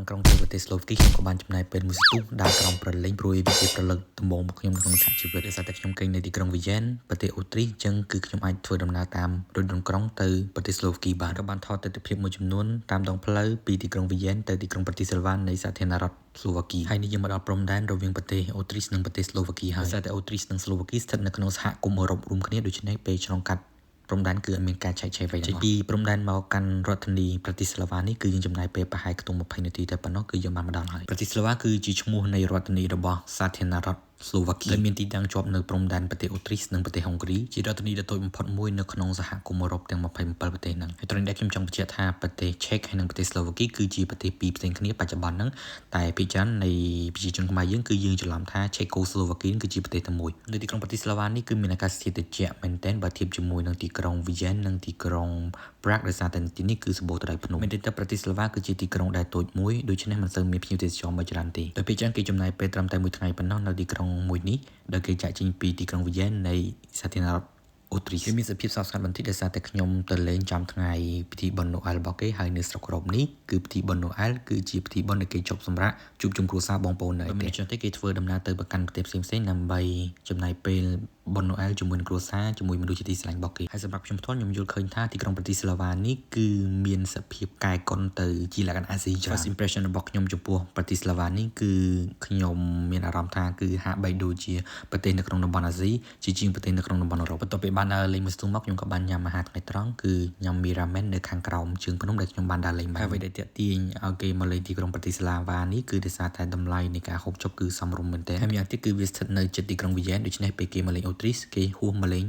ក្រុងទៅប្រទេសស្លូវគីខ្ញុំក៏បានចំណាយពេលមួយស្ទុះដើរក្រុងប្រលេងព្រោះវាជាប្រលឹកដំបូងរបស់ខ្ញុំក្នុងឆាកជីវិតដោយសារតែខ្ញុំគេងនៅទីក្រុងវីយ៉ែនប្រទេសអូទ្រីសអញ្ចឹងគឺខ្ញុំអាចធ្វើដំណើរតាមរថយន្តក្រុងទៅប្រទេសស្លូវគីបានក៏បានថតទស្សនវិជ្ជាមួយចំនួនតាមដងផ្លូវពីទីក្រុងវីយ៉ែនទៅទីក្រុងប្រទីសិលវ៉ានៃសាធារណរដ្ឋស្លូវគីហើយនេះយើងមកដល់ព្រំដែនរវាងប្រទេសអូទ្រីសនិងប្រទេសស្លូវគីហើយដោយសារតែអូទ្រីសនិងស្លូវគីស្ថិតនៅក្នុងសហគមន៍អឺរ៉ុបរួមគ្នាដូច្នេះពេលឆ្លងកាត់ព្រំដែនគឺអត់មានការចែកឆេរអ្វីទេពីព្រំដែនមកកាន់រដ្ឋធានីប្រទីស្លាវ៉ានេះគឺយើងចំណាយពេលប្រហែលខ្ទង់20នាទីតែប៉ុណ្ណោះគឺយើងបានមកដល់ហើយប្រទីស្លាវ៉ាគឺជាឈ្មោះនៃរដ្ឋធានីរបស់សាធារណរដ្ឋស្លូវគីដែលមានទីតាំងជាប់នៅព្រំដែនប្រទេសអូទ្រីសនិងប្រទេសហុងគ្រីជារដ្ឋធានីដ៏តូចបំផុតមួយនៅក្នុងសហគមន៍អឺរ៉ុបទាំង27ប្រទេសហ្នឹងហើយត្រង់ដែលខ្ញុំចង់បញ្ជាក់ថាប្រទេសឆេកហើយនិងប្រទេសស្លូវគីគឺជាប្រទេសពីរផ្សេងគ្នាបច្ចុប្បន្នហ្នឹងតែភាគច្រើននៃប្រជាជនខ្មែរយើងគឺយើងច្រឡំថាឆេកូស្លូវគីគឺជាប្រទេសតែមួយនៅទីក្រុងប្រទីស្លាវ៉ានេះគឺមានអាកាសធាតុត្រជាក់មែនទែនបើធៀបជាមួយនឹងទីក្រុងវីយ៉ែននិងទីក្រុងប្រាក់ដោយសារតែទីនេះគឺសម្បូរទៅដោយភ្នំមែនទេតែប្រទេសស្លូវ៉ាគឺជាទីក្រុងដែលតូចមួយដូច្នេះមិនសូវមានភ្ញៀវទេសចរមកច្រើនទេដោយពេលច្រើនគេចំណាយពេលត្រឹមតែមួយថ្ងៃប៉ុណ្ណោះនៅទីក្រុងមួយនេះដោយគេចាក់ចេញពីទីក្រុងវីយ៉ែននៃសាធារណរដ្ឋអូទ្រីសមានសភាពស្ងប់ស្ងាត់បន្តិចដោយសារតែខ្ញុំទៅលេងចាំថ្ងៃពិធីបុណ្យណូអែលរបស់គេហើយនៅស្រុកអឺរ៉ុបនេះគឺពិធីបុណ្យណូអែលគឺជាពិធីបុណ្យដែលគេជប់សម្រាប់ជួបជុំគ្រួសារបងប្អូននៅប្រទេសគេធ្វើដំណើរទៅប្រកាន់ប្រទេសផ្សេងៗដើម្បីចំណាយពេលបុណ្យណូអែលជាមួយនឹងគ្រួសារជាមួយមនុស្សជាទីស្រឡាញ់របស់គេហើយសម្រាប់ខ្ញុំផ្ទាល់ខ្ញុំយល់ឃើញថាទីក្រុងប្រទីស្លាវ៉ានេះគឺមានសភាពកែកុនទៅជាលក្ខណៈអាស៊ីច្រើន First impression របស់ខ្ញុំចំពោះប្រទីស្លាវ៉ានេះគឺខ្ញុំមានអារម្មណ៍ថាគឺហាក់បីដូចជាប្រទេសនៅក្នុងតំបន់អាស៊ីជាជាងប្រទេសនៅក្នុងតំបន់អឺរ៉ុបបន្ទាប់ពីបានដើរលេងមួយស្ទុះមកខ្ញុំក៏បានញ៉ាំអាហារថ្ងៃត្រង់គឺញ៉ាំមីរ៉ាមែននៅខាងក្រោមជើងភ្នំដែលខ្ញុំបានដើរលេងមកហើយអ្វីដែលទាក់ទាញឲ្យគេមកលេងទីក្រុងប្រទីស្លាវ៉ានេះគឺដោយសារតែតម្លៃនៃការហូបចុកគឺសមរម្យមែនទែនហើយម្យ៉ាងទៀតគឺវាស្ថិតនៅជិតទីក្រុងវីយ៉ែនដូច្នេះពេលគេមកលេងអូទ្រីសគេហួសមកលេង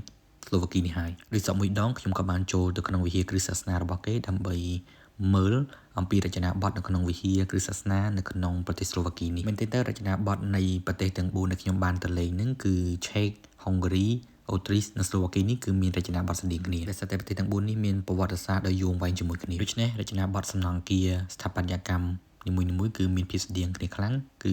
ស្លូវគីនេះហើយដូចសពមួយដងខ្ញុំក៏បានចូលទៅក្នុងវិហារគ្រិស្តសាសនារបស់គេដើម្បីមើលអំពីរចនាបថនៅក្នុងវិហារគ្រិស្តសាសនានៅក្នុងប្រទេសស្លូវគីនេះមែនទេរចនាបថនៃប្រទេសទាំង4ដែលខ្ញុំបានទៅលេងហ្នឹងគឺឆេកហុងគ្រីអូទ្រីសនិងស្លូវគីនេះគឺមានរចនាបថស្តីគ្នាដោយសារតែប្រទេសទាំង4នេះមានប្រវត្តិសាស្ត្រដ៏យូរអង្វែងជាមួយគ្នាដូច្នេះរចនាបថសំណង់អគារស្ថាបត្យកម្មនីមួយៗគឺមានភាពស្តៀងគ្នាខ្លាំងគឺ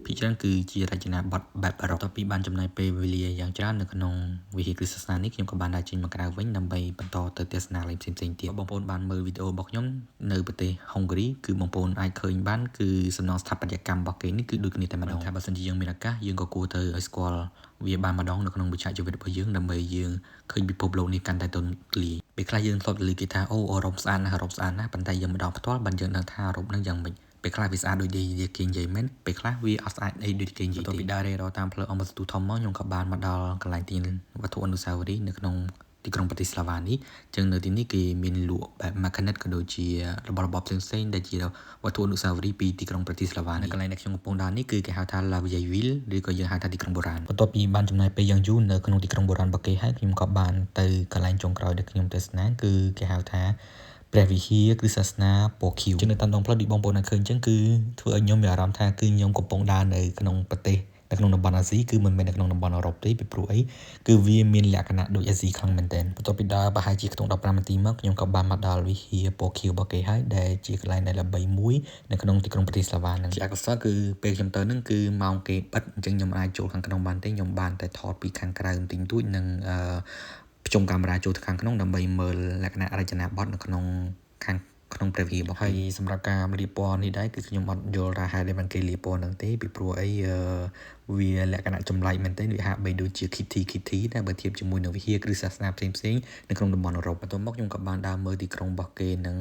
ភាគច្រើនគឺជារចនាបថបែបអឺរ៉ុបតពីបានចំណាយពេលវេលាយ៉ាងច្រើននៅក្នុងវិហារគ្រិស្តសាសនានេះខ្ញុំក៏បានដើរចេញមកក្រៅវិញដើម្បីបន្តទៅទស្សនាលេងផ្សេងៗទៀតបងប្អូនបានមើលវីដេអូរបស់ខ្ញុំនៅប្រទេសហុងគ្រីគឺបងប្អូនអាចឃើញបានគឺសំណង់ស្ថាបត្យកម្មរបស់គេនេះគឺដូចគ្នាតែម្ដងថាបើសិនជាយើងមានឱកាសយើងក៏គួរទៅឲ្យស្គាល់វាបានម្ដងនៅក្នុងវិជ្ជាជីវិតរបស់យើងដើម្បីយើងឃើញពិភពលោកនេះកាន់តែទូលំទូលាយពេលខ្លះយើងធ្លាប់ឮគេថាអូអឺរ៉ុបស្អាតណាស់អឺរ៉ុបស្អាតណាស់ប៉ុន្តែយើងម្ដងផ្ទាល់បានយើងដឹងថាអឺរ៉ុបនឹងយ៉ាងម៉េចពេលខ្លះវាស្អាតដូចគេនិយាយមែនពេលខ្លះវាអត់ស្អាតអីដូចគេនិយាយទេពីដើររេរតាមផ្លូវអមស្ទូធំមកខ្ញុំក៏បានមកដល់កន្លែងទីវត្ថុអនុស្សាវរីយ៍នៅក្នុងទីក្រុងប្រទីស្លាវ៉ានេះចឹងនៅទីនេះគេមានលក់បែប magnet ក៏ដូចជារបស់របរផ្សេងៗដែលជាវត្ថុអនុស្សាវរីយ៍ពីទីក្រុងប្រទីស្លាវ៉ានៅកន្លែងដែលខ្ញុំកំពុងដើរនេះគឺគេហៅថា La Vieille Ville ឬក៏យើងហៅថាទីក្រុងបុរាណបន្ទាប់ពីបានចំណាយពេលយ៉ាងយូរនៅក្នុងទីក្រុងបុរាណរបស់គេហើយខ្ញុំក៏បានទៅកន្លែងចុងក្រោយដែលខ្ញុំទស្សនាគឺគេហៅថាព្រះវិហារគ្រិស្តសាសនាពណ៌ខៀវនៅតាមដងផ្លូវដូចបងប្អូនអាចឃើញអញ្ចឹងគឺធ្វើឲ្យខ្ញុំមានអារម្មណ៍ថាគឺខ្ញុំកំពុងដើរនៅក្នុងប្រទេសនៅក្នុងតំបន់អាស៊ីគឺមិនមែននៅក្នុងតំបន់អឺរ៉ុបទេពីព្រោះអីគឺវាមានលក្ខណៈដូចអាស៊ីខ្លាំងមែនទែនបន្ទាប់ពីដើរប្រហែលជាខ្ទង់15នាទីមកខ្ញុំក៏បានមកដល់វិហារពណ៌ខៀវរបស់គេហើយដែលជាកន្លែងដែលល្បីមួយនៅក្នុងទីក្រុងប្រទីស្លាវ៉ាហ្នឹងជាអកុសលគឺពេលខ្ញុំទៅហ្នឹងគឺម៉ោងគេបិទអញ្ចឹងខ្ញុំអាចចូលខាងក្នុងបានទេខ្ញុំបានតែថតពីខាងក្រៅបន្តិចបន្តួចនិងភ្ជុំកាមេរ៉ាចូលទៅខាងក្នុងដើម្បីមើលលក្ខណៈរចនាបថនៅក្នុងខាងក្នុងព្រះវិហាររបស់ហើយសម្រាប់ការលាបពណ៌នេះដែរគឺខ្ញុំអត់យល់ថាហេតុអីបានគេលាបពណ៌ហ្នឹងទេពីព្រោះអីវាលក្ខណៈចម្លែកមែនទែនវាហាក់បីដូចជា Kitty ដែរបើធៀបជាមួយនឹងវិហារគ្រិស្តសាសនាផ្សេងៗនៅក្នុងតំបន់អឺរ៉ុបបន្ទាប់មកខ្ញុំក៏បានដើរមើលទីក្រុងរបស់គេនឹង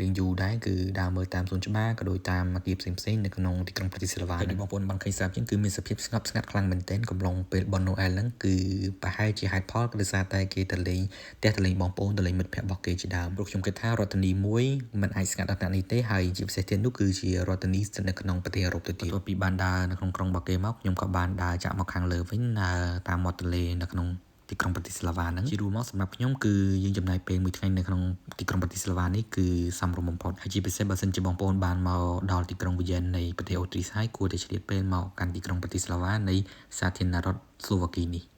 រៀងយូរដែរគឺដើរមើលតាមសួនច្បារក៏ដូចតាមអគារផ្សេងៗនៅក្នុងទីក្រុងប្រទីស្លាវ៉ាហើយបងប្អូនបានឃើញស្រាប់ជាងគឺមានសភាពស្ងប់ស្ងាត់ខ្លាំងមែនទែនកំឡុងពេលបុណ្យណូអែលហ្នឹងគឺប្រហែលជាហេតុផលគឺដោយសារតែគេទៅលេងផ្ទះទៅលេងបងប្អូនទៅលេងមិត្តភ័ក្តិរបស់គេជាដើមព្រោះខ្ញុំគិតថារដ្ឋធានីមួយមិនអាចស្ងាត់ដល់នេះទេហើយជាពិសេសទៀតនោះគឺជារដ្ឋធានីស្ថិតនៅក្នុងប្រទេសអឺរ៉ុបទៅទៀតពីបានដើរនៅក្នុងក្រុងរបស់គេមកខ្ញុំក៏បានដើរចាក់មកខាងលើវិញតាមមាត់ទន្លេនៅក្នុងទីក្រុងប្រទីស្លាវ៉ាហ្នឹងជារួមមកសម្រាប់ខ្ញុំគឺយើងចំណាយពេលមួយថ្ងៃនៅក្នុងទីក្រុងប្រទីស្លាវ៉ានេះគឺសមរម្យបំផុតហើយជាពិសេសបើសិនជាបងប្អូនបានមកដល់ទីក្រុងវីយ៉ែននៃប្រទេសអូទ្រីសហើយគួរតែឆ្លៀតពេលមកកាន់ទីក្រុងប្រទីស្លាវ៉ានៃសាធារណរដ្ឋស្លូវគីនេះ